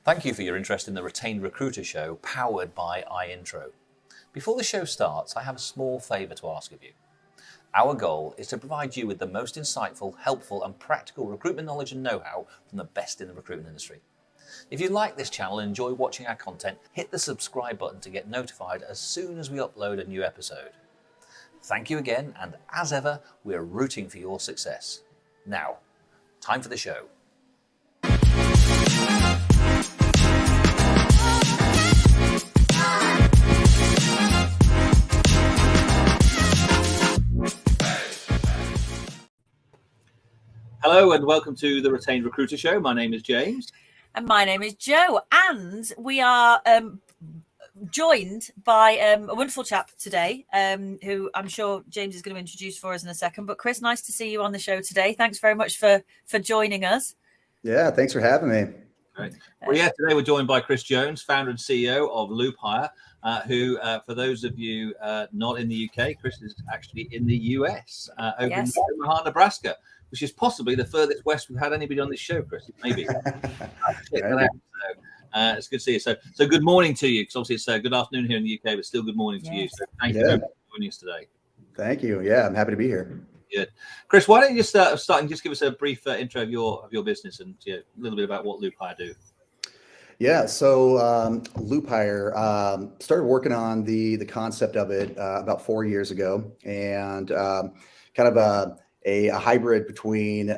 Thank you for your interest in the Retained Recruiter show powered by iIntro. Before the show starts, I have a small favour to ask of you. Our goal is to provide you with the most insightful, helpful and practical recruitment knowledge and know-how from the best in the recruitment industry. If you like this channel and enjoy watching our content, hit the subscribe button to get notified as soon as we upload a new episode. Thank you again, and as ever, we're rooting for your success. Now, time for the show. Hello and welcome to the Retained Recruiter show. My name is James. And my name is Jo. And we are joined by a wonderful chap today, who I'm sure James is going to introduce for us in a second. But Chris, nice to see you on the show today. Thanks very much for joining us. Yeah, thanks for having me. Great. Well, yeah, today we're joined by Chris Jones, founder and CEO of Loop Hire, who, for those of you not in the UK, Chris is actually in the US, over in Omaha, Nebraska, which is possibly the furthest west we've had anybody on this show, Chris. Maybe. It's good to see you. So good morning to you, because obviously it's good afternoon here in the UK, but still good morning to you. So thank you very much for joining us today. Thank you. Yeah, I'm happy to be here. Good. Chris, why don't you just start and just give us a brief intro of your business and a little bit about what Loop Hire do? Yeah, so Loop Hire started working on the concept of it about 4 years ago, and kind of a hybrid between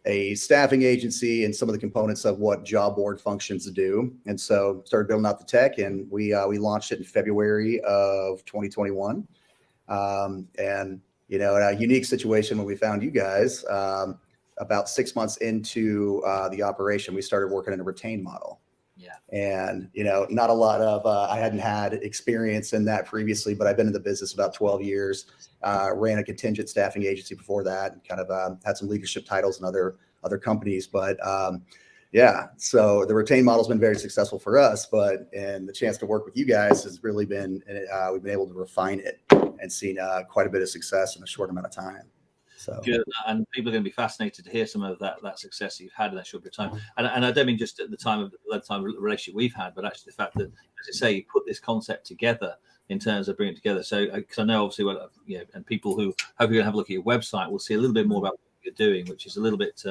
a staffing agency and some of the components of what job board functions do. And so started building out the tech, and we launched it in February of 2021. And in a unique situation when we found you guys, about 6 months into the operation, we started working in a retained model. Yeah. And, not a lot of, I hadn't had experience in that previously, but I've been in the business about 12 years, ran a contingent staffing agency before that, and kind of had some leadership titles in other companies. But so the retained model has been very successful for us, and the chance to work with you guys has really been, we've been able to refine it and seen quite a bit of success in a short amount of time. So good, and people are going to be fascinated to hear some of that success you've had in that short bit of time. And I don't mean just at the time of the relationship we've had, but actually the fact that, as I say, you put this concept together in terms of bringing it together. So, because I know obviously, and people who hopefully going to have a look at your website will see a little bit more about what you're doing, which is a little bit,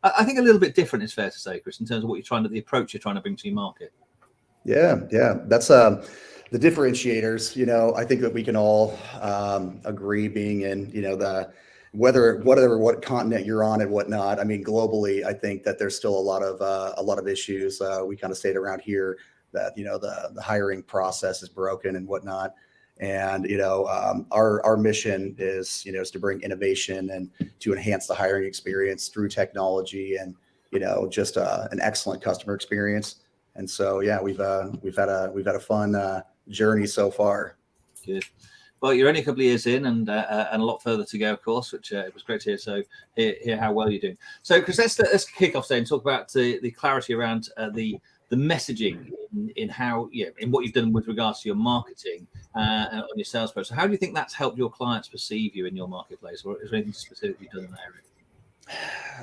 I think, a little bit different. It's fair to say, Chris, in terms of the approach you're trying to bring to your market. Yeah, that's the differentiators. I think that we can all agree, being in what continent you're on and whatnot. I mean, globally, I think that there's still a lot of issues. We kind of stayed around here that the hiring process is broken and whatnot. And our mission is to bring innovation and to enhance the hiring experience through technology and just an excellent customer experience. And so we've had a fun journey so far. Good. Well, you're only a couple of years in, and a lot further to go, of course, which it was great to hear. So hear how well you're doing. So, because let's kick off today and talk about the clarity around the messaging in how in what you've done with regards to your marketing on your sales process. How do you think that's helped your clients perceive you in your marketplace, or is there anything specific you've done in that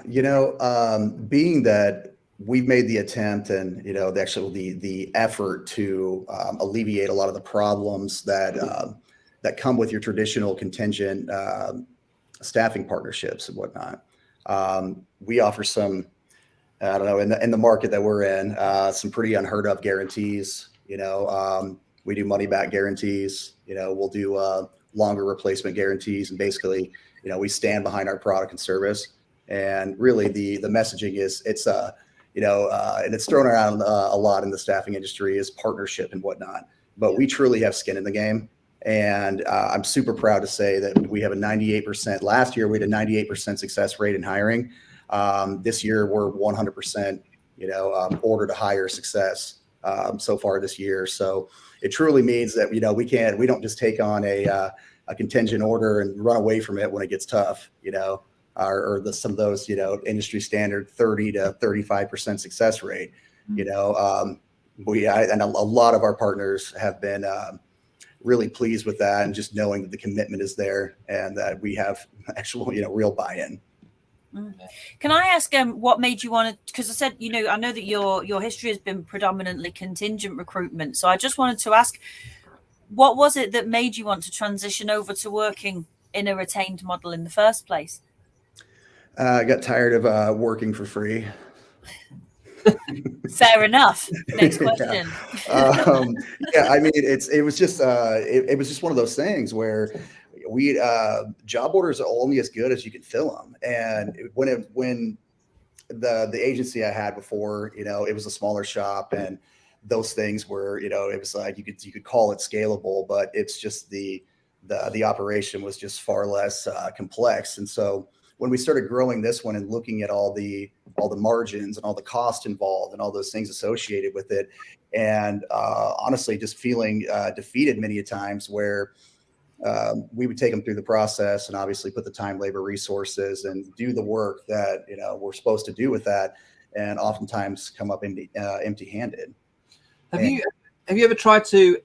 area? Being that we've made the attempt and the effort to alleviate a lot of the problems that come with your traditional contingent staffing partnerships and whatnot. We offer some, in the market that we're in, some pretty unheard of guarantees. We do money back guarantees. We'll do longer replacement guarantees, and basically, we stand behind our product and service. And really, the messaging is and it's thrown around a lot in the staffing industry, is partnership and whatnot. But we truly have skin in the game. And I'm super proud to say that we have a 98%. Last year, we had a 98% success rate in hiring. This year, we're 100%, order to hire success so far this year. So it truly means that, we don't just take on a contingent order and run away from it when it gets tough, or some of those, industry standard 30 to 35% success rate. And a lot of our partners have been really pleased with that, and just knowing that the commitment is there and that we have actual, real buy-in. Can I ask what made you want to, because I said, I know that your history has been predominantly contingent recruitment. So I just wanted to ask, what was it that made you want to transition over to working in a retained model in the first place? I got tired of working for free. Fair enough. Next question. Yeah, I mean, it was just one of those things where we job orders are only as good as you can fill them. And when the agency I had before, it was a smaller shop, and those things were, it was like you could call it scalable, but it's just the operation was just far less complex. And so when we started growing this one and looking at all the margins and all the cost involved and all those things associated with it, and honestly, just feeling defeated many a times where we would take them through the process and obviously put the time, labor, resources, and do the work that we're supposed to do with that, and oftentimes come up empty-handed. Have you ever tried to,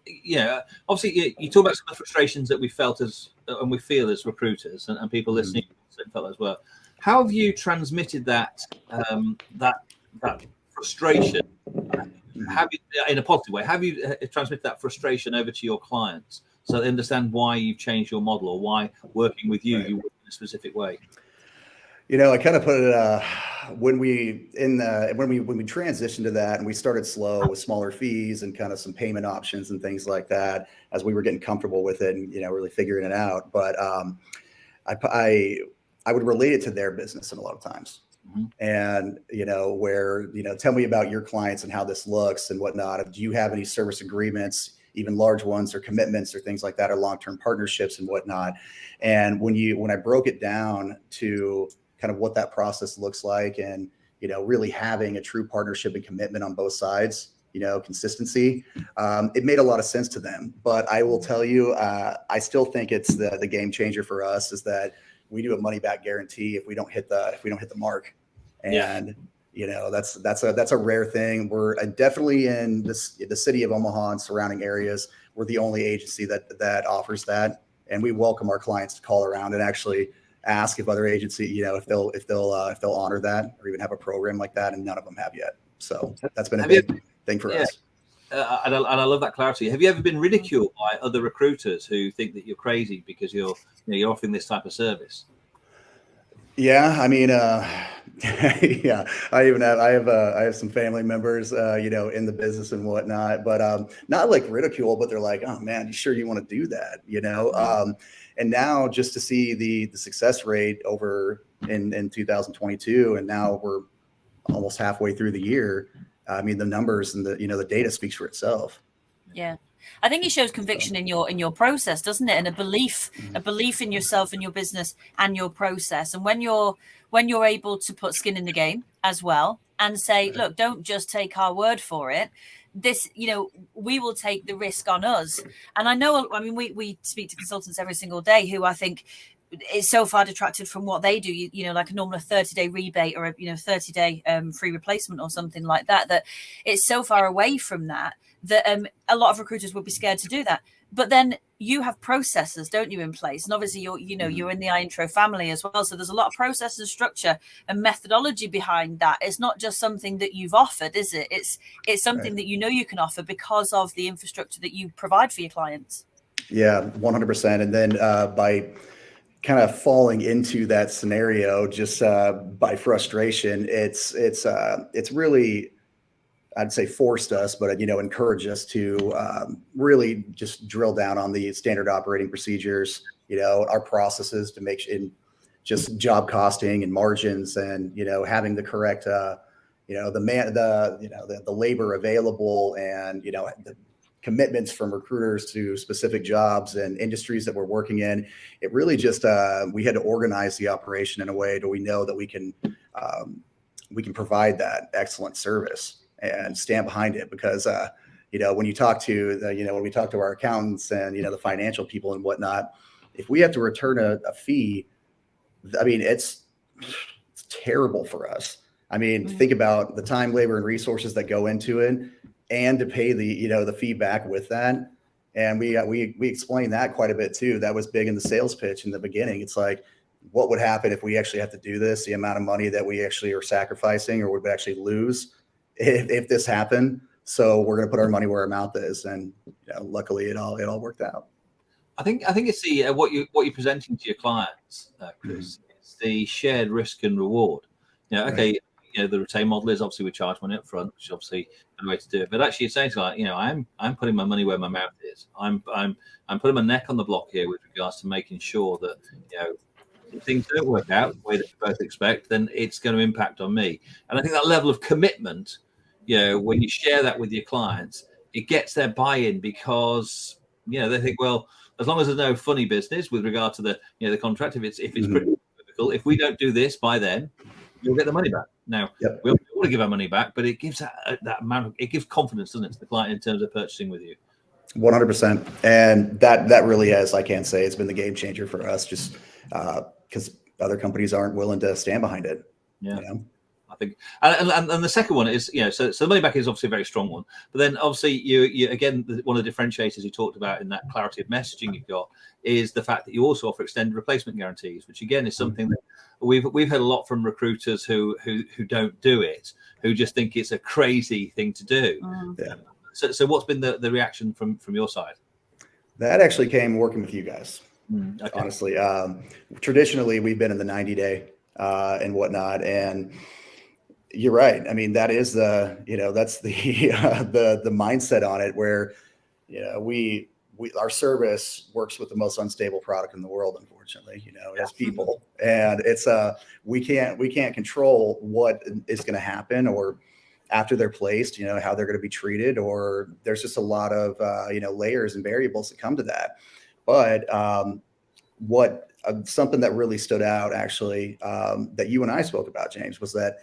obviously you talk about some of the frustrations that we felt and we feel as recruiters, and people listening felt as well. How have you transmitted that that frustration? Have you, in a positive way, have you transmitted that frustration over to your clients so they understand why you've changed your model, or why working with you work in a specific way? I kind of put it when we transitioned to that, and we started slow with smaller fees and kind of some payment options and things like that as we were getting comfortable with it and really figuring it out. But I would relate it to their business in a lot of times. And, where, tell me about your clients and how this looks and whatnot. Do you have any service agreements, even large ones, or commitments or things like that, or long-term partnerships and whatnot? And when I broke it down to kind of what that process looks like, and, really having a true partnership and commitment on both sides, consistency, it made a lot of sense to them. But I will tell you, I still think it's the game changer for us is that we do a money back guarantee if we don't hit the mark. And that's a rare thing. We're definitely in the city of Omaha and surrounding areas. We're the only agency that offers that, and we welcome our clients to call around and actually ask if other agencies, if they'll honor that or even have a program like that, and none of them have yet. So that's been a big thing for us. And I love that clarity. Have you ever been ridiculed by other recruiters who think that you're crazy because you're offering this type of service? Yeah, I mean, yeah, I have some family members, in the business and whatnot, but not like ridicule, but they're like, "Oh man, you sure you want to do that?" And now just to see the success rate over in 2022, and now we're almost halfway through the year. I mean, the numbers and the data speaks for itself. Yeah. I think it shows conviction in your process, doesn't it? And a belief in yourself and your business and your process. And when you're able to put skin in the game as well and say, look, don't just take our word for it. This, we will take the risk on us. And we speak to consultants every single day who I think is so far detracted from what they do, like a normal 30-day rebate or a 30-day free replacement or something like that, that it's so far away from that a lot of recruiters would be scared to do that. But then you have processes, don't you, in place? And obviously you're in the iIntro family as well. So there's a lot of process and structure and methodology behind that. It's not just something that you've offered, is it? It's something that you can offer because of the infrastructure that you provide for your clients. Yeah, 100%. And then by kind of falling into that scenario, just by frustration, it's really, I'd say, forced us, but encouraged us to really just drill down on the standard operating procedures, our processes to make in just job costing and margins, and having the correct the labor available, and the commitments from recruiters to specific jobs and industries that we're working in. It really just we had to organize the operation in a way that we know that we can provide that excellent service and stand behind it, because when you talk to when we talk to our accountants and the financial people and whatnot, if we have to return a fee, I mean, it's terrible for us. I mean, think about the time, labor, and resources that go into it, and to pay the feedback with that. And we explained that quite a bit too. That was big in the sales pitch in the beginning. It's like, what would happen if we actually have to do this, the amount of money that we actually are sacrificing or would actually lose if this happened. So we're going to put our money where our mouth is. And luckily it all worked out. I think it's the what you're presenting to your clients, Chris. It's the shared risk and reward. Okay, right. The retain model is obviously we charge money up front, which is obviously a way to do it. But actually, it's saying like, I'm putting my money where my mouth is. I'm putting my neck on the block here with regards to making sure that if things don't work out the way that we both expect, then it's going to impact on me. And I think that level of commitment, when you share that with your clients, it gets their buy-in because they think, well, as long as there's no funny business with regard to the contract, if it's pretty difficult, if we don't do this by then, you'll get the money back. Now, we want to give our money back, but it gives that amount it gives confidence, doesn't it, to the client in terms of purchasing with you? 100%. And that really has, I can't say it's been the game changer for us, just because other companies aren't willing to stand behind it. I think, and the second one is, so the money back is obviously a very strong one, but then obviously you again, one of the differentiators you talked about in that clarity of messaging you've got is the fact that you also offer extended replacement guarantees, which again is something that we've heard a lot from recruiters who don't do it, who just think it's a crazy thing to do. So what's been the reaction from your side? That actually came working with you guys. Okay. Honestly, traditionally we've been in the 90-day and whatnot, and you're right. I mean, that is that's the mindset on it, where our service works with the most unstable product in the world, unfortunately. As people, and it's we can't control what is going to happen or after they're placed, how they're going to be treated, or there's just a lot of layers and variables that come to that. But something that really stood out actually that you and I spoke about, James, was that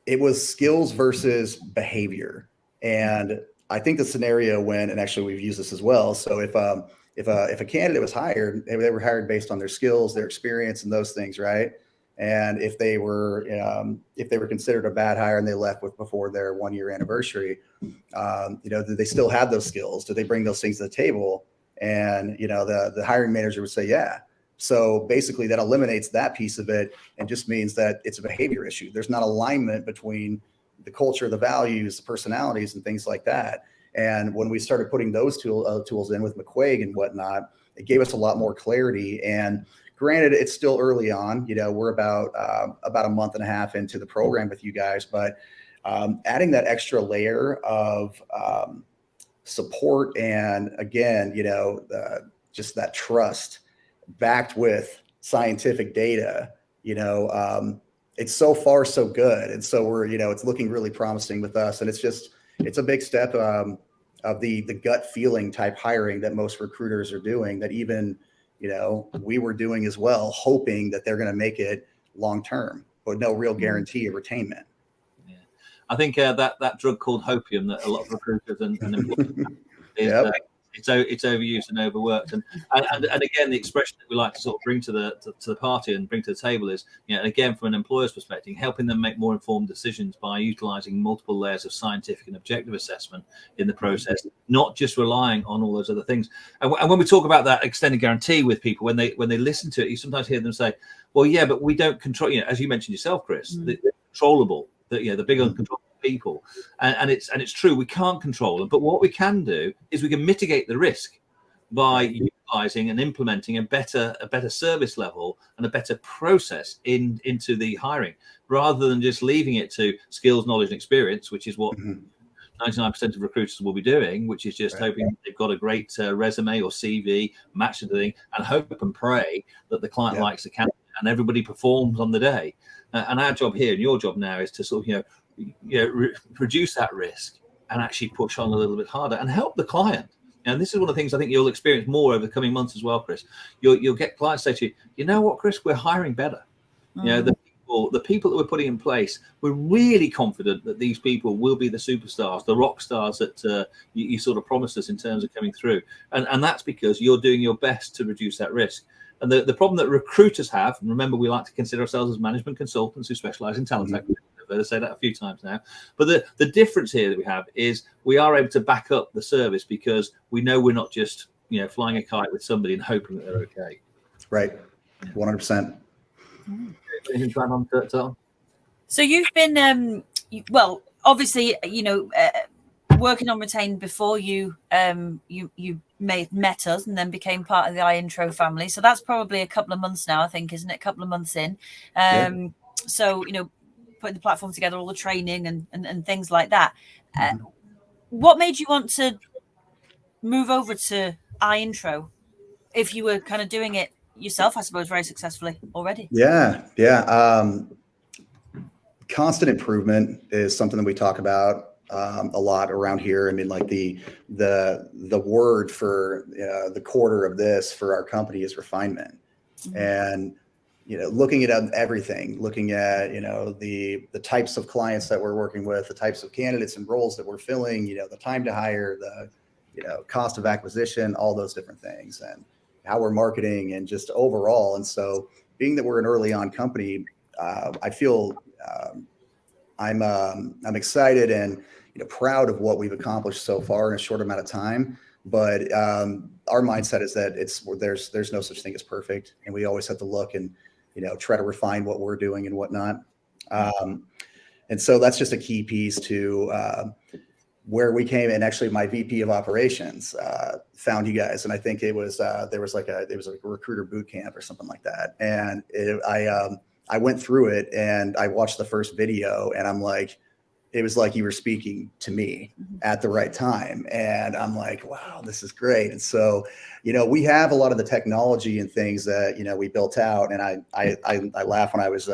it was skills versus behavior. And I think the scenario when, and actually we've used this as well. So if a candidate was hired, they were hired based on their skills, their experience, and those things, right? And if they were considered a bad hire and they left before their 1-year anniversary, do they still have those skills? Do they bring those things to the table? And the hiring manager would say, yeah. So basically that eliminates that piece of it and just means that it's a behavior issue. There's not alignment between the culture, the values, the personalities, and things like that. And when we started putting those tools in with McQuaig and whatnot, it gave us a lot more clarity. And granted, it's still early on. We're about a month and a half into the program with you guys, but adding that extra layer of support and again, just that trust backed with scientific data, it's so far so good. And so we're, it's looking really promising with us. And it's a big step of the gut feeling type hiring that most recruiters are doing, that even, we were doing as well, hoping that they're going to make it long-term, but no real guarantee of retainment. Yeah. I think that drug called hopium that a lot of recruiters and employers is, it's overused and overworked, and again, the expression that we like to sort of bring to the party and bring to the table is, and again, from an employer's perspective, helping them make more informed decisions by utilizing multiple layers of scientific and objective assessment in the process, not just relying on all those other things. And when we talk about that extended guarantee with people, when they listen to it, you sometimes hear them say, "Well, yeah, but we don't control." As you mentioned yourself, Chris, the controllable, the big uncontrollable people, and it's true, we can't control them, but what we can do is we can mitigate the risk by utilizing and implementing a better service level and a better process into the hiring, rather than just leaving it to skills, knowledge, and experience, which is what 99% of recruiters will be doing, which is just hoping they've got a great resume or CV matched to the thing, and hope and pray that the client likes the candidate and everybody performs on the day. And our job here and your job now is to sort of reduce that risk and actually push on a little bit harder and help the client. And this is one of the things I think you'll experience more over the coming months as well, Chris. You'll get clients say to you, "You know what, Chris, we're hiring better." The people that we're putting in place, we're really confident that these people will be the superstars, the rock stars that you sort of promised us in terms of coming through. And that's because you're doing your best to reduce that risk. And the problem that recruiters have, and remember, we like to consider ourselves as management consultants who specialize in talent acquisition. I've heard us say that a few times now. But the difference here that we have is we are able to back up the service because we know we're not just flying a kite with somebody and hoping that they're okay. Right. 100%. Anything to add on to that? So you've been, well, obviously, working on Retained before you met us and then became part of the iIntro family. So that's probably a couple of months now, I think, isn't it? A couple of months in. So, putting the platform together, all the training and things like that. What made you want to move over to iIntro if you were kind of doing it yourself, I suppose, very successfully already? Yeah. Constant improvement is something that we talk about a lot around here. I mean, like the word for the quarter of this for our company is refinement. And looking at everything, looking at the types of clients that we're working with, the types of candidates and roles that we're filling, the time to hire, the cost of acquisition, all those different things, and how we're marketing and just overall. And so, being that we're an early on company, I feel I'm excited and proud of what we've accomplished so far in a short amount of time. But our mindset is that there's no such thing as perfect, and we always have to look and try to refine what we're doing and whatnot. And so that's just a key piece to where we came. And actually, my VP of operations found you guys, and I think it was there was like a recruiter boot camp or something like that, and I went through it and I watched the first video, and I'm like, it was like you were speaking to me at the right time. And I'm like, wow, this is great. And so, we have a lot of the technology and things that, we built out. And I laugh when I was,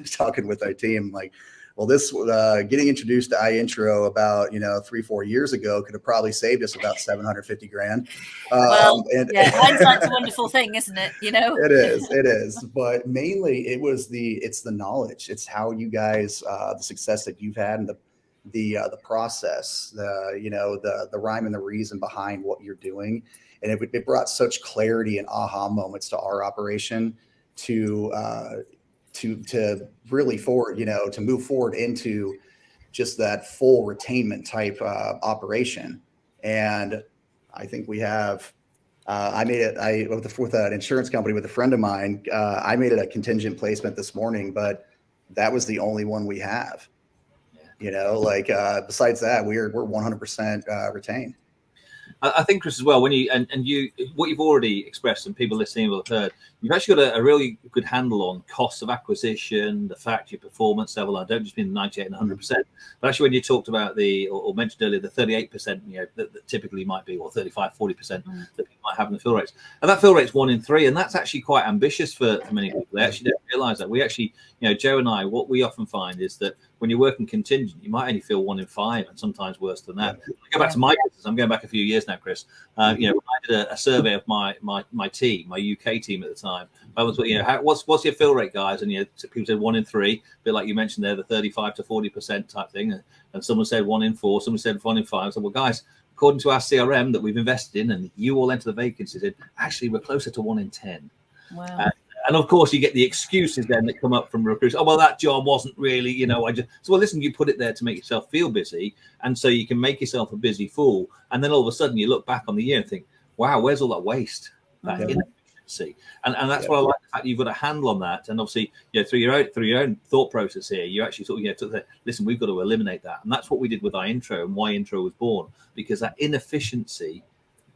talking with our team, like, well, this getting introduced to iIntro about 3-4 years ago could have probably saved us about $750,000. Hindsight's a wonderful thing, isn't it? It is. But mainly, it's the knowledge. It's how you guys, the success that you've had, and the process, the rhyme and the reason behind what you're doing, and it brought such clarity and aha moments to our operation to really forward, to move forward into just that full retainment type operation. And I think we have, I made it, with an insurance company with a friend of mine, I made it a contingent placement this morning, but that was the only one we have, besides that, we're 100% retained. I think, Chris, as well, when you what you've already expressed and people listening will have heard, you've actually got a really good handle on costs of acquisition, the fact your performance level. I don't just mean 98 and 100%, but actually when you talked about or mentioned earlier, the 38%, that typically might be, or 35, 40% that people might have in the fill rates. And that fill rate's 1 in 3. And that's actually quite ambitious for many people. They actually don't realize that. We actually, Joe and I, what we often find is that when you're working contingent, you might only fill 1 in 5 and sometimes worse than that. I go back to my business. I'm going back a few years now, Chris. When I did a survey of my team, my UK team at the time, I was, what's your fill rate, guys? And people said 1 in 3, a bit like you mentioned there, the 35 to 40% type thing. And someone said 1 in 4, someone said 1 in 5. I said, well, guys, according to our CRM that we've invested in, and you all enter the vacancies, actually we're closer to 1 in 10. Wow. And of course, you get the excuses then that come up from recruiters. Oh, well, that job wasn't really, well, listen, you put it there to make yourself feel busy. And so you can make yourself a busy fool. And then all of a sudden you look back on the year and think, wow, where's all that waste, that inefficiency? And that's what I like, the fact that you've got a handle on that. And obviously, through your own thought process here, you actually sort of, took listen, we've got to eliminate that. And that's what we did with iIntro and why Intro was born, because that inefficiency,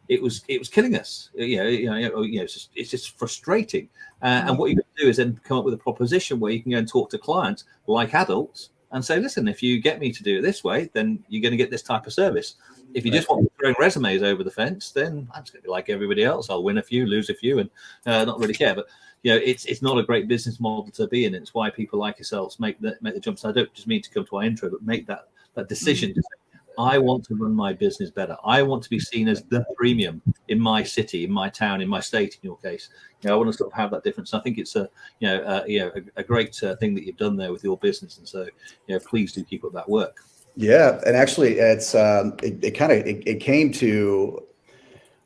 it was killing us. It's just frustrating. And what you can do is then come up with a proposition where you can go and talk to clients like adults and say, listen, if you get me to do it this way, then you're going to get this type of service. If you just want throwing resumes over the fence, then I'm just going to be like everybody else. I'll win a few, lose a few, and not really care. But it's not a great business model to be in. It's why people like yourselves make the jump. So I don't just mean to come to our intro, but make that decision to say, I want to run my business better. I want to be seen as the premium in my city, in my town, in my state. In your case, I want to sort of have that difference. I think it's a great thing that you've done there with your business, and so please do keep up that work. Yeah, and actually, it's it came to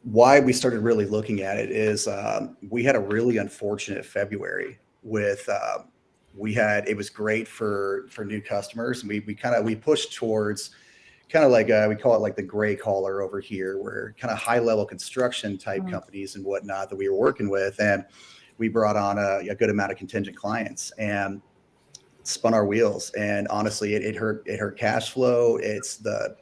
why we started really looking at it is we had a really unfortunate February with it was great for new customers, and we pushed towards kind of like we call it like the gray collar over here, where kind of high level construction type companies and whatnot that we were working with. And we brought on a good amount of contingent clients and spun our wheels. And honestly, it hurt cash flow. It's the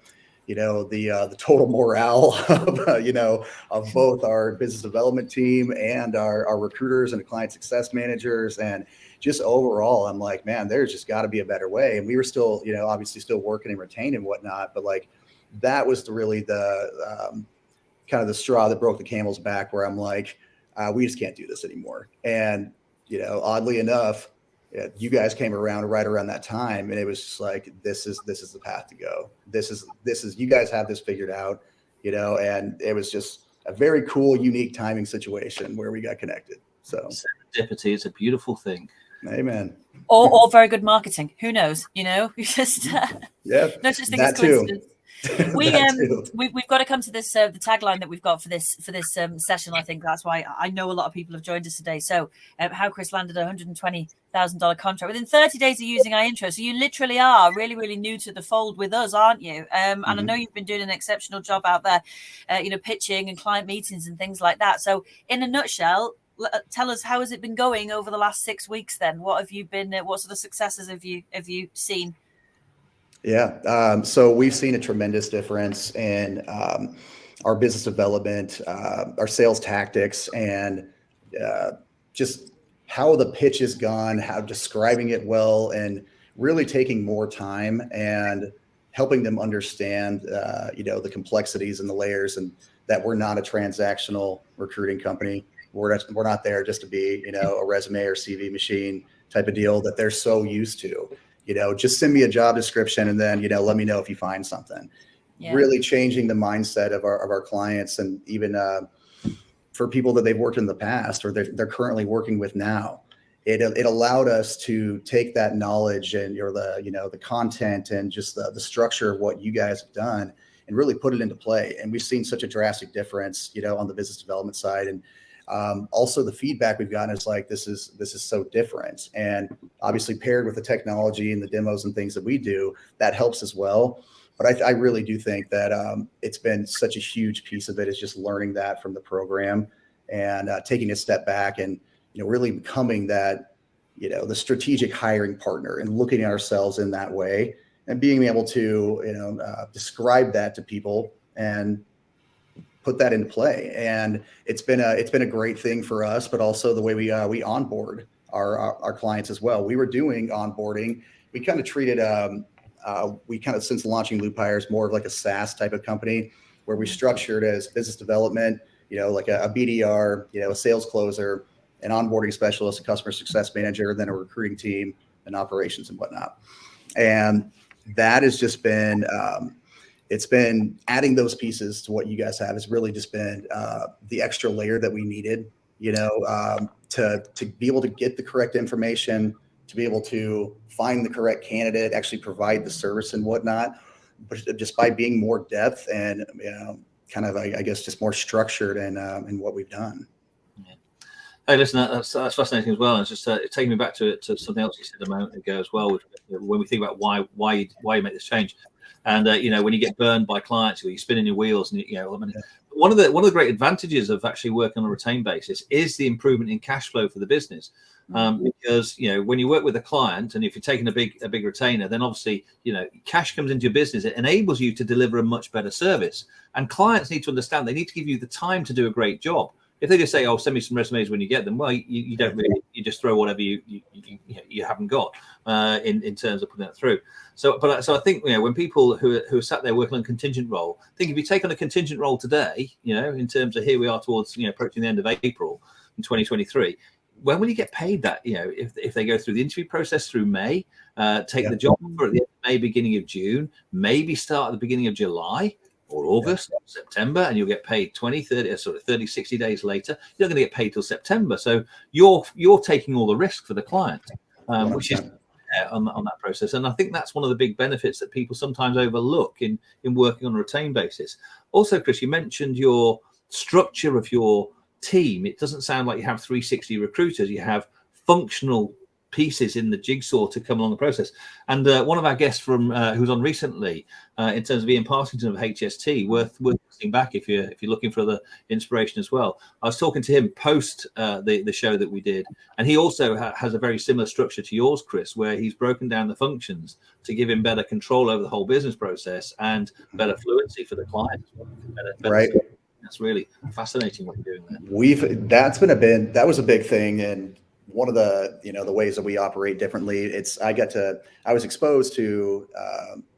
total morale of, of both our business development team and our recruiters and the client success managers. And just overall, I'm like, man, there's just got to be a better way. And we were still, obviously still working and retained and whatnot, but like, that was really the kind of the straw that broke the camel's back, where I'm like, we just can't do this anymore. And, oddly enough, you guys came around right around that time, and it was just like, this is the path to go. This is you guys have this figured out, and it was just a very cool, unique timing situation where we got connected. So serendipity is a beautiful thing. Amen. Or very good marketing. Who knows? Just yeah, no such thing that as coincidence. Too. We've got to come to this the tagline that we've got for this session. I think that's why I know a lot of people have joined us today. So how Chris landed a $120,000 contract within 30 days of using our intro. So you literally are really, really new to the fold with us, aren't you? And I know you've been doing an exceptional job out there, pitching and client meetings and things like that. So in a nutshell, tell us, how has it been going over the last 6 weeks then? What have you been, what sort of successes have you seen? Yeah. So we've seen a tremendous difference in our business development, our sales tactics, and just how the pitch has gone, how describing it well, and really taking more time and helping them understand, the complexities and the layers, and that we're not a transactional recruiting company. We're not there just to be, a resume or CV machine type of deal that they're so used to. Just send me a job description and then, let me know if you find something. Yeah. Really changing the mindset of our clients, and even for people that they've worked in the past or they're currently working with now. It allowed us to take that knowledge and the content and just the structure of what you guys have done and really put it into play. And we've seen such a drastic difference, on the business development side. And also the feedback we've gotten is like, this is so different. And obviously paired with the technology and the demos and things that we do, that helps as well. But I really do think that it's been such a huge piece of it is just learning that from the program and taking a step back and, really becoming that, the strategic hiring partner and looking at ourselves in that way and being able to, describe that to people and put that into play. And it's been a great thing for us, but also the way we onboard our clients as well. We were doing onboarding. We kind of treated, since launching Loop Hires, more of like a SaaS type of company where we structured as business development, like a BDR, a sales closer, an onboarding specialist, a customer success manager, then a recruiting team and operations and whatnot. And that has just been, it's been adding those pieces to what you guys have has really just been the extra layer that we needed, to be able to get the correct information, to be able to find the correct candidate, actually provide the service and whatnot, but just by being more depth and, kind of, I guess, just more structured in what we've done. Yeah. Hey, listen, that's fascinating as well. And it's just taking me back to something else you said a moment ago as well, when we think about why you make this change. And when you get burned by clients, or you're spinning your wheels, and one of the great advantages of actually working on a retained basis is the improvement in cash flow for the business. Because when you work with a client, and if you're taking a big retainer, then obviously cash comes into your business. It enables you to deliver a much better service. And clients need to understand they need to give you the time to do a great job. If they just say, "Oh, send me some resumes when you get them," well, you don't really. You just throw whatever you haven't got in terms of putting that through. So I think when people who are sat there working on a contingent role, I think if you take on a contingent role today, in terms of here we are towards approaching the end of April in 2023. When will you get paid that? If they go through the interview process through May, take the job offer at the end of May, beginning of June, maybe start at the beginning of July. Or August, September, and you'll get paid 20, 30, 60 days later. You're not going to get paid till September. So you're taking all the risk for the client, which is on that process. And I think that's one of the big benefits that people sometimes overlook in working on a retained basis. Also, Chris, you mentioned your structure of your team. It doesn't sound like you have 360 recruiters. You have functional pieces in the jigsaw to come along the process. And one of our guests from who was on recently, in terms of Ian Partington of HST, worth listening back if you're looking for the inspiration as well. I was talking to him post the show that we did, and he also has a very similar structure to yours, Chris, where he's broken down the functions to give him better control over the whole business process and better fluency for the client as well. Better Right. That's really fascinating what you're doing there. That was a big thing, and one of the the ways that we operate differently. I was exposed to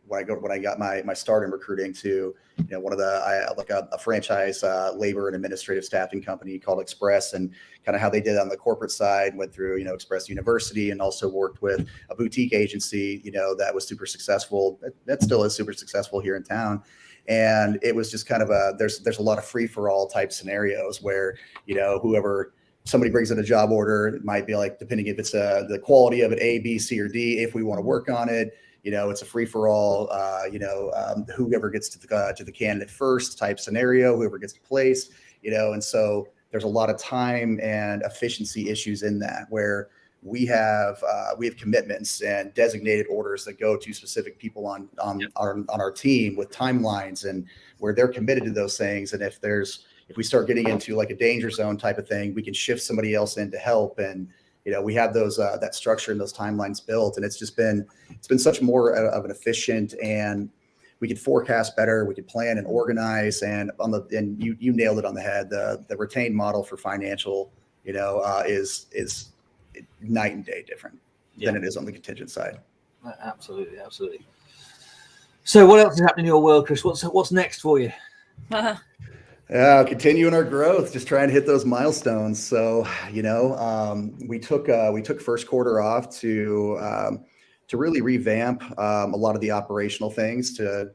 when I got my start in recruiting to one of a franchise labor and administrative staffing company called Express, and kind of how they did on the corporate side. Went through Express University, and also worked with a boutique agency that was super successful. That still is super successful here in town. And it was just kind of there's a lot of free for all type scenarios where whoever somebody brings in a job order, it might be like, depending if it's the quality of it, A, B, C, or D, if we want to work on it, it's a free for all, whoever gets to the candidate first type scenario, whoever gets to place, and so there's a lot of time and efficiency issues in that, where we have commitments and designated orders that go to specific people on our team with timelines, and where they're committed to those things. And if we start getting into like a danger zone type of thing, we can shift somebody else in to help. And we have those that structure and those timelines built, and it's been such more of an efficient, and we could forecast better, we could plan and organize. And you nailed it on the head. The retained model for financial is night and day different than it is on the contingent side. Absolutely. So what else is happening in your world, Chris? What's next for you? Continuing our growth, just trying to hit those milestones. So we took first quarter off to really revamp a lot of the operational things, to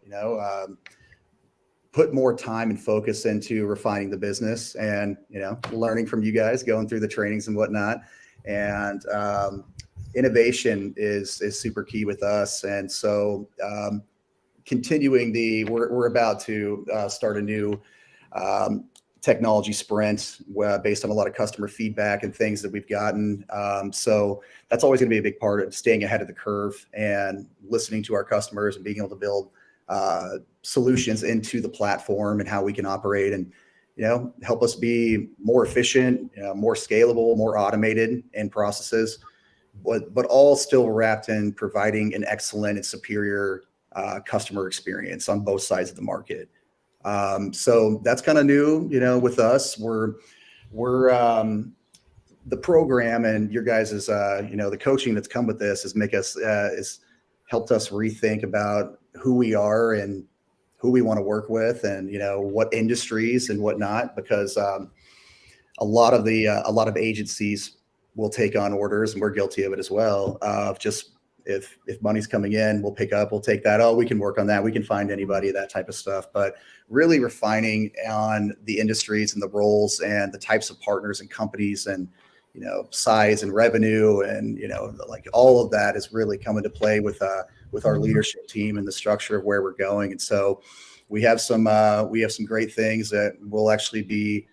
put more time and focus into refining the business, and learning from you guys, going through the trainings and whatnot. And innovation is super key with us. And so continuing we're about to start a new technology sprint based on a lot of customer feedback and things that we've gotten. So that's always going to be a big part of staying ahead of the curve and listening to our customers and being able to build solutions into the platform and how we can operate and help us be more efficient, more scalable, more automated in processes, but all still wrapped in providing an excellent and superior customer experience on both sides of the market. So that's kind of new, with us. We're the program, and your guys is the coaching that's come with this is helped us rethink about who we are and who we want to work with, and what industries and whatnot, because a lot of agencies will take on orders, and we're guilty of it as well. Just if money's coming in, we'll pick up, we'll take that. Oh, we can work on that. We can find anybody, that type of stuff. But really refining on the industries and the roles and the types of partners and companies and size and revenue, and like all of that is really coming to play with our leadership team and the structure of where we're going. And so we have some great things that will actually be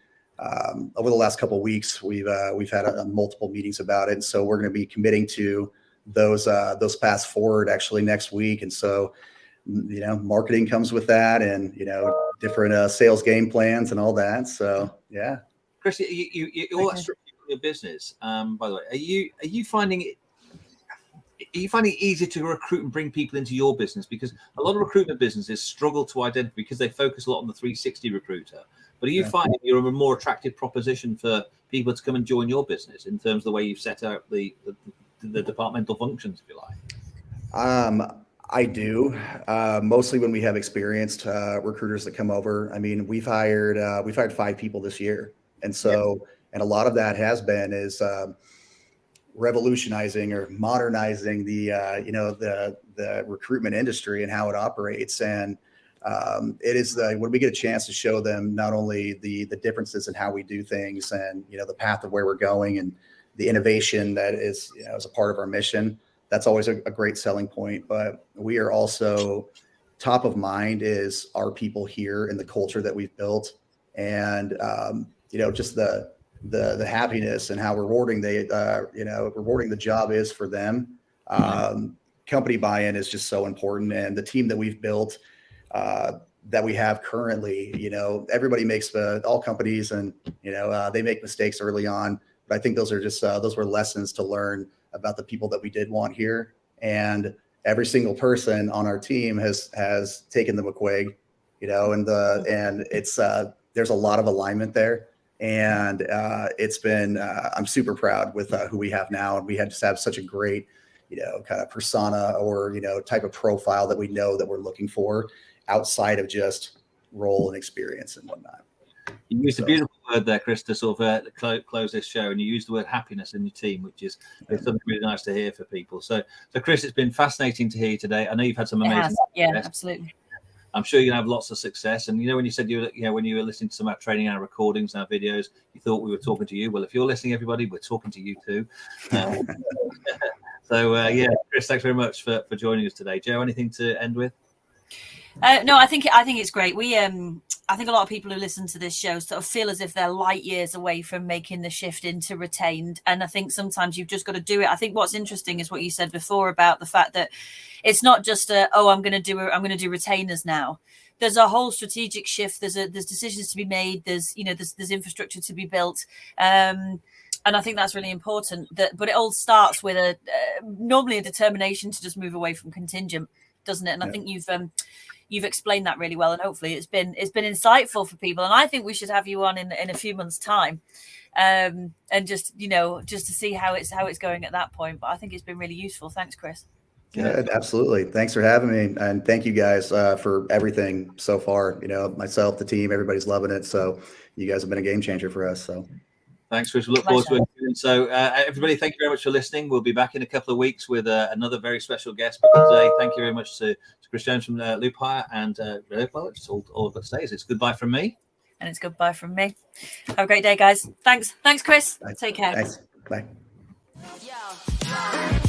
over the last couple of weeks. We've had multiple meetings about it, and so we're going to be committing to those paths forward actually next week. And so marketing comes with that, and different sales game plans and all that. So yeah, Chris, you all that structure your business. By the way, are you finding it easier to recruit and bring people into your business? Because a lot of recruitment businesses struggle to identify, because they focus a lot on the 360 recruiter. But are you finding you're a more attractive proposition for people to come and join your business in terms of the way you've set out the departmental functions, if you like? I do. Mostly when we have experienced recruiters that come over. I mean, we've hired 5 people this year, and so and a lot of that is revolutionizing or modernizing the recruitment industry and how it operates. And it is when we get a chance to show them not only the differences in how we do things, and the path of where we're going, and the innovation that is as a part of our mission. That's always a great selling point. But we are also top of mind is our people here and the culture that we've built, and just the happiness and how rewarding rewarding the job is for them. Company buy-in is just so important, and the team that we've built, that we have currently, everybody makes all companies, and they make mistakes early on. But I think those are just those were lessons to learn about the people that we did want here, and every single person on our team has taken the McQuaig, and it's there's a lot of alignment there, and it's been I'm super proud with who we have now, and we had just have such a great kind of persona or type of profile that we know that we're looking for outside of just role and experience and whatnot. You used a beautiful word there, Chris, to sort of close this show, and you used the word happiness in your team, which is something really nice to hear for people. So Chris, it's been fascinating to hear you today. I know you've had some amazing success. Absolutely. I'm sure you're gonna have lots of success. And when you said when you were listening to some of our training, our recordings, our videos, you thought we were talking to you. Well, if you're listening, everybody, we're talking to you too. Chris, thanks very much for joining us today. Joe, anything to end with? No, I think it's great. I think a lot of people who listen to this show sort of feel as if they're light years away from making the shift into retained. And I think sometimes you've just got to do it. I think what's interesting is what you said before about the fact that it's not just I'm going to do retainers now. There's a whole strategic shift. There's decisions to be made. There's infrastructure to be built. And I think that's really important. But it all starts with normally a determination to just move away from contingent, doesn't it? And I think you've explained that really well, and hopefully it's been insightful for people. And I think we should have you on in a few months' time, and just to see how it's going at that point. But I think it's been really useful. Thanks, Chris. Yeah, absolutely. Thanks for having me, and thank you guys for everything so far. Myself, the team, everybody's loving it. So you guys have been a game changer for us. So. Thanks, Chris. We look forward to it. So, everybody, thank you very much for listening. We'll be back in a couple of weeks with another very special guest. But today, thank you very much to Chris Jones from Loop Hire. And it's all but stays. It's goodbye from me. And it's goodbye from me. Have a great day, guys. Thanks, Chris. Thanks. Take care. Thanks. Bye. Yeah.